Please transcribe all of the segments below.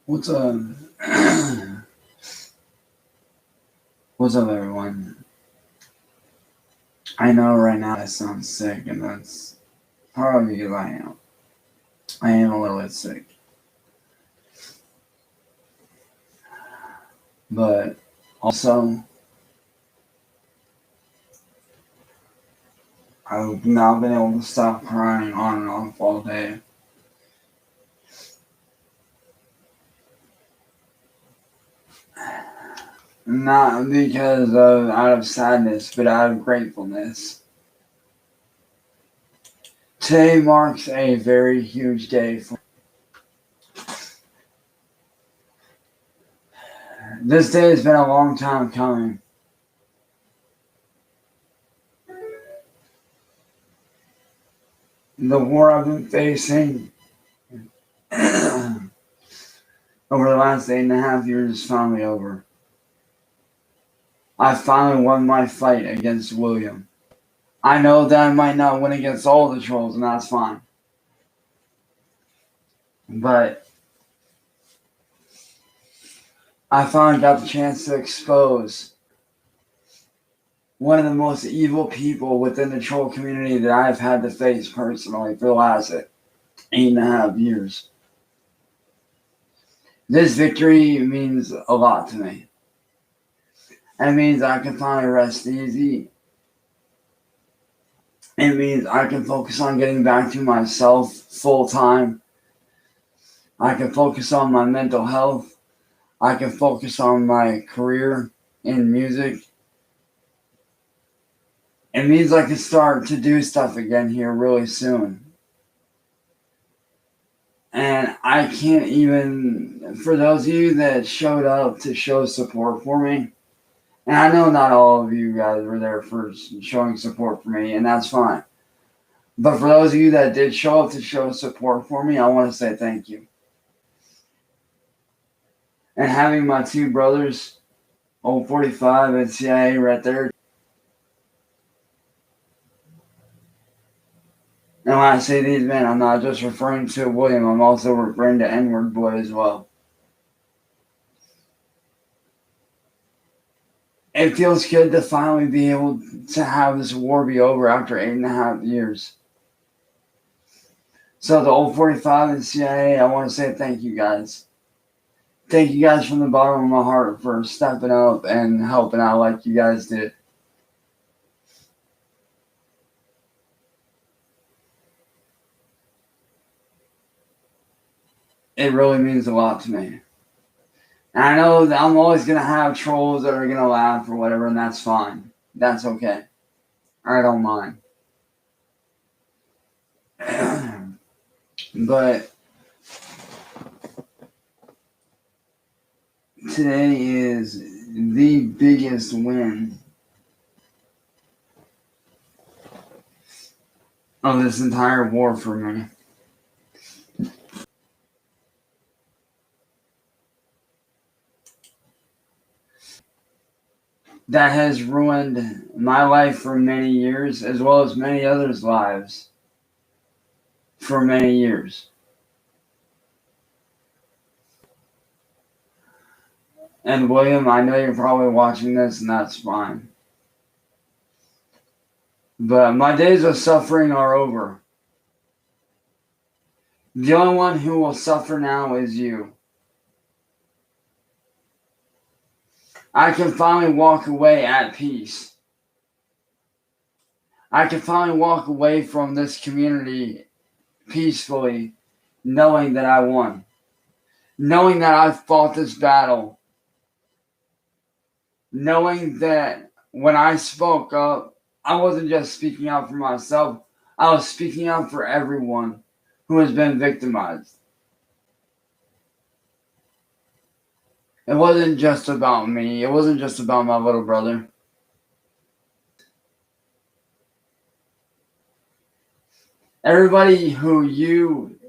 What's up? What's up, everyone? I know right now I sound sick, and that's probably because I am. I am a little bit sick. But also, I've now been able to stop crying on and off all day. Not because of out of sadness, but out of gratefulness. Today marks a very huge day for this day has been a long time coming. The war I've been facing over the last 8.5 years is finally over. I finally won my fight against William. I know that I might not win against all the trolls, and that's fine. But I finally got the chance to expose one of the most evil people within the troll community that I've had to face personally for the last 8.5 years. This victory means a lot to me. It means I can finally rest easy. It means I can focus on getting back to myself full time. I can focus on my mental health. I can focus on my career in music. It means I can start to do stuff again here really soon. And I can't even, for those of you that showed up to show support for me, and I know not all of you guys were there for showing support for me, and that's fine. But for those of you that did show up to show support for me, I want to say thank you. And having my two brothers, Old 45 and CIA right there. And when I say these men, I'm not just referring to William, I'm also referring to N-word boy as well. It feels good to finally be able to have this war be over after 8.5 years. So the Old 45 and CIA, I want to say thank you guys. Thank you guys from the bottom of my heart for stepping up and helping out like you guys did. It really means a lot to me. And I know that I'm always going to have trolls that are going to laugh or whatever, and that's fine. That's okay. I don't mind. But today is the biggest win of this entire war for me. That has ruined my life for many years, as well as many others' lives for many years. And William, I know you're probably watching this, and that's fine. But my days of suffering are over. The only one who will suffer now is you. I can finally walk away at peace. I can finally walk away from this community peacefully, knowing that I won. Knowing that I fought this battle. Knowing that when I spoke up, I wasn't just speaking out for myself. I was speaking out for everyone who has been victimized. It wasn't just about me. It wasn't just about my little brother. Everybody who you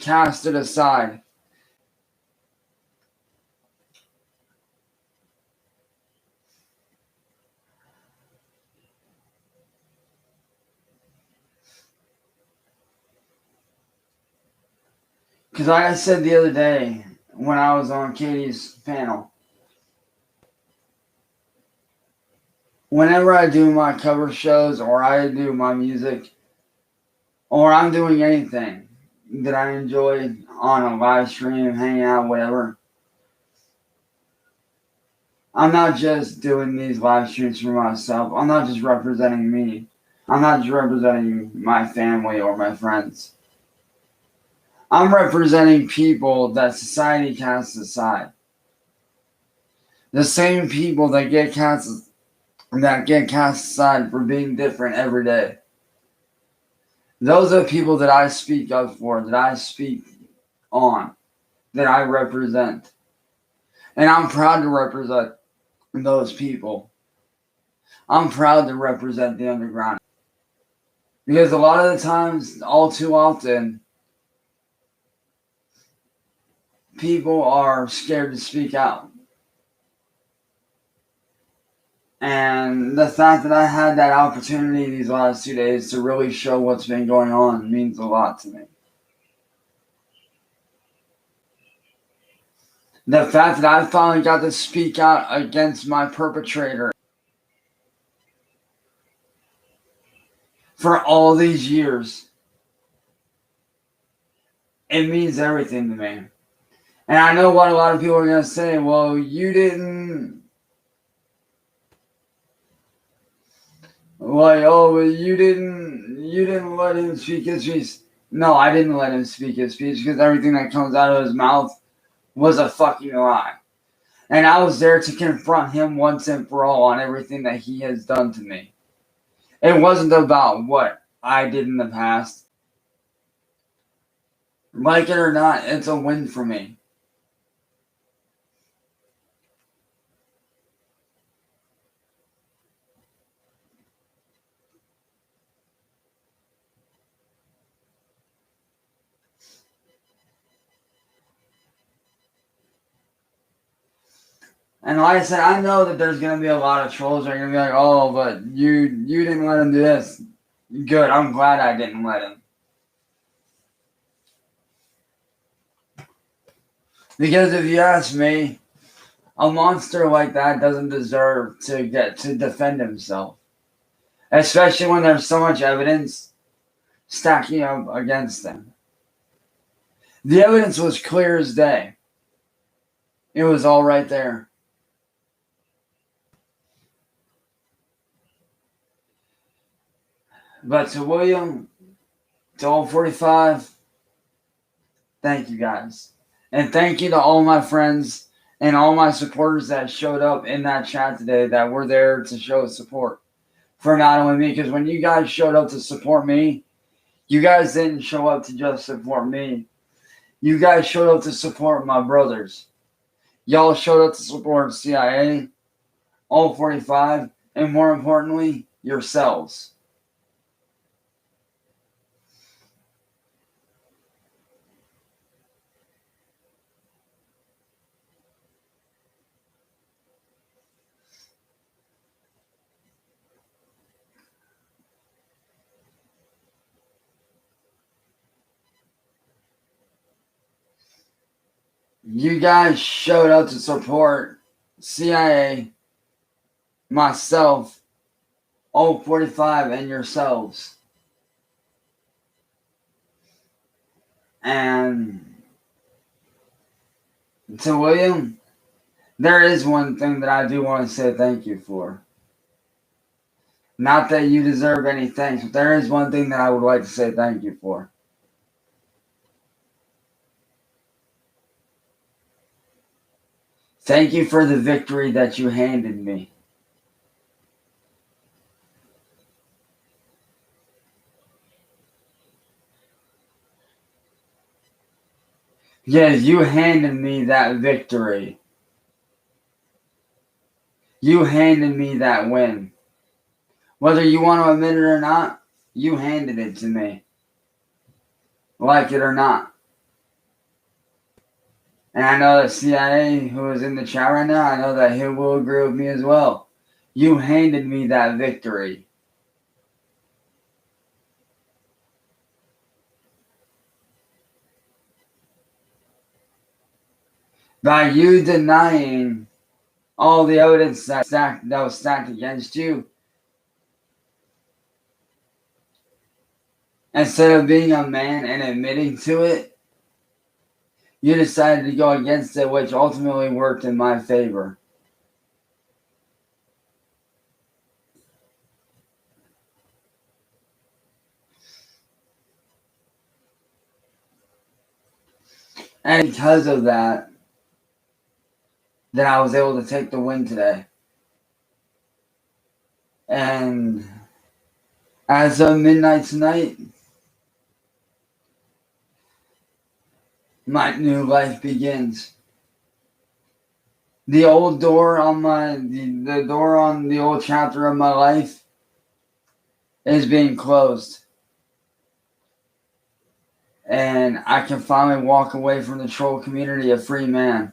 casted aside. Because like I said the other day, when I was on Katie's panel. Whenever I do my cover shows or I do my music or I'm doing anything that I enjoy on a live stream, hanging out, whatever, I'm not just doing these live streams for myself. I'm not just representing me. I'm not just representing my family or my friends. I'm representing people that society casts aside. The same people that get cast aside for being different every day. Those are the people that I speak up for, that I speak on, that I represent. And I'm proud to represent those people. I'm proud to represent the underground. Because a lot of the times, all too often, people are scared to speak out. And the fact that I had that opportunity these last 2 days to really show what's been going on means a lot to me. The fact that I finally got to speak out against my perpetrator for all these years, it means everything to me. And I know what a lot of people are going to say, well, you didn't let him speak his piece. No, I didn't let him speak his speech because everything that comes out of his mouth was a fucking lie. And I was there to confront him once and for all on everything that he has done to me. It wasn't about what I did in the past. Like it or not, it's a win for me. And like I said, I know that there's going to be a lot of trolls that are going to be like, oh, but you didn't let him do this. Good, I'm glad I didn't let him. Because if you ask me, a monster like that doesn't deserve to get to defend himself. Especially when there's so much evidence stacking up against him. The evidence was clear as day. It was all right there. But to William, to all 45, thank you guys. And thank you to all my friends and all my supporters that showed up in that chat today that were there to show support for not only me. Because when you guys showed up to support me, you guys didn't show up to just support me. You guys showed up to support my brothers. Y'all showed up to support CIA, all 45, and more importantly, yourselves. You guys showed up to support CIA, myself, all 45, and yourselves. And to William, there is one thing that I do want to say thank you for. Not that you deserve any thanks, but there is one thing that I would like to say thank you for. Thank you for the victory that you handed me. Yes, you handed me that victory. You handed me that win. Whether you want to admit it or not, you handed it to me. Like it or not. And I know that CIA, who is in the chat right now, I know that he will agree with me as well. You handed me that victory. by you denying all the evidence that was stacked against you, instead of being a man and admitting to it, you decided to go against it, which ultimately worked in my favor. And because of that, I was able to take the win today. And as of midnight tonight, my new life begins. The old door on the door on the old chapter of my life is being closed. And I can finally walk away from the troll community a free man.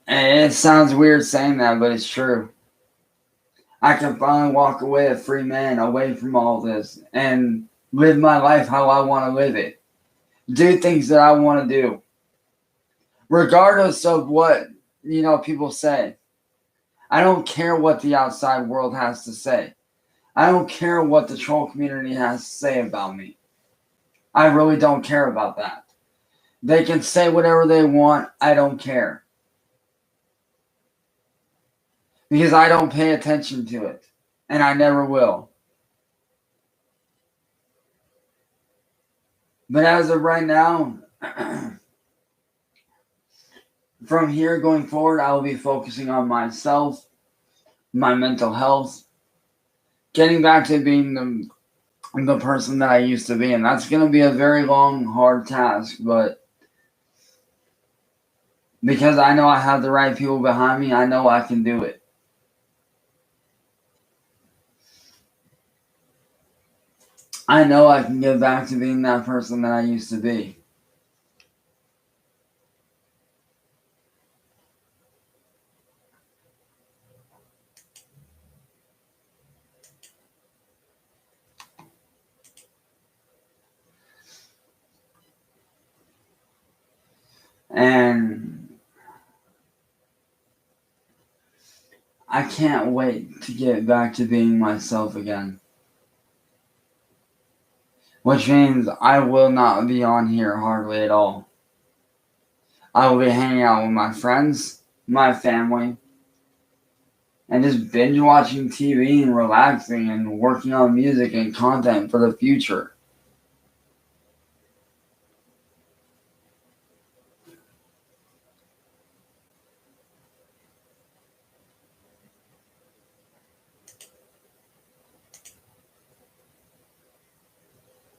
And it sounds weird saying that, but it's true. I can finally walk away a free man, away from all this, and live my life how I want to live it. Do things that I want to do. Regardless of what, people say. I don't care what the outside world has to say. I don't care what the troll community has to say about me. I really don't care about that. They can say whatever they want. I don't care. Because I don't pay attention to it. And I never will. But as of right now, from here going forward, I will be focusing on myself, my mental health, getting back to being the person that I used to be. And that's going to be a very long, hard task. But because I know I have the right people behind me, I know I can do it. I know I can get back to being that person that I used to be. And I can't wait to get back to being myself again. Which means I will not be on here hardly at all. I will be hanging out with my friends, my family, and just binge watching TV and relaxing and working on music and content for the future.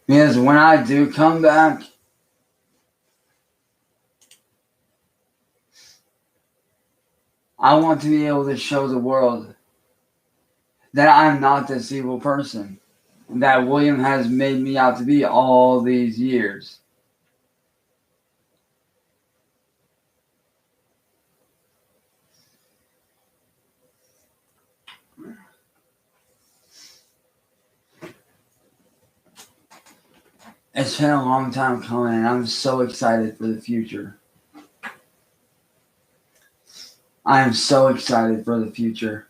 Because when I do come back, I want to be able to show the world that I'm not this evil person that William has made me out to be all these years. It's been a long time coming, and I'm so excited for the future. I am so excited for the future.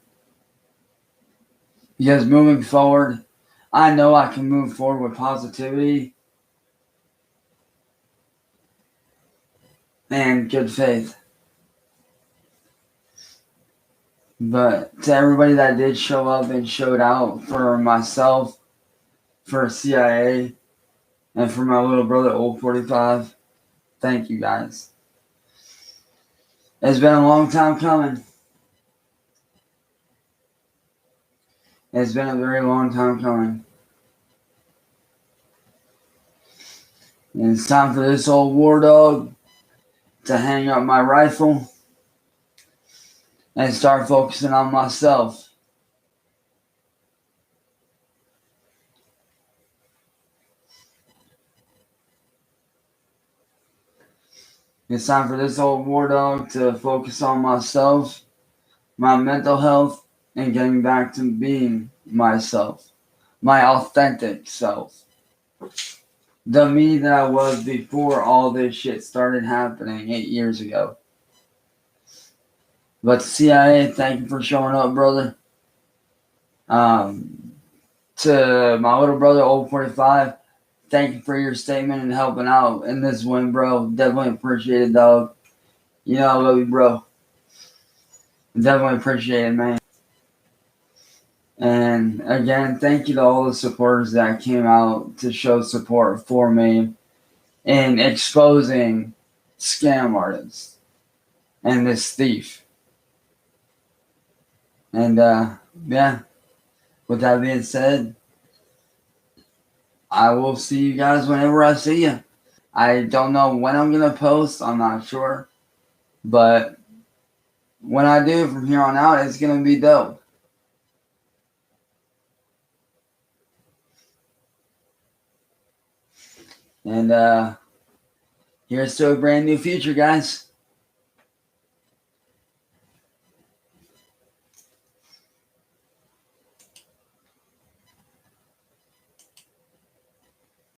Because moving forward, I know I can move forward with positivity and good faith. But to everybody that did show up and showed out for myself, for CIA, and for my little brother, Old 45, thank you guys. It's been a long time coming. It's been a very long time coming. And it's time for this old war dog to hang up my rifle and start focusing on myself. It's time for this old war dog to focus on myself, my mental health, and getting back to being myself, my authentic self. the me that I was before all this shit started happening 8 years ago. But CIA, thank you for showing up, brother. To my little brother, Old 45, thank you for your statement and helping out in this win, bro. Definitely appreciate it, dog. You know I love you, bro. Definitely appreciate it, man. And again, thank you to all the supporters that came out to show support for me in exposing scam artists and this thief. And yeah, with that being said, I will see you guys whenever I see you. I don't know when I'm going to post. I'm not sure. But when I do from here on out, it's going to be dope. And here's to a brand new future, guys.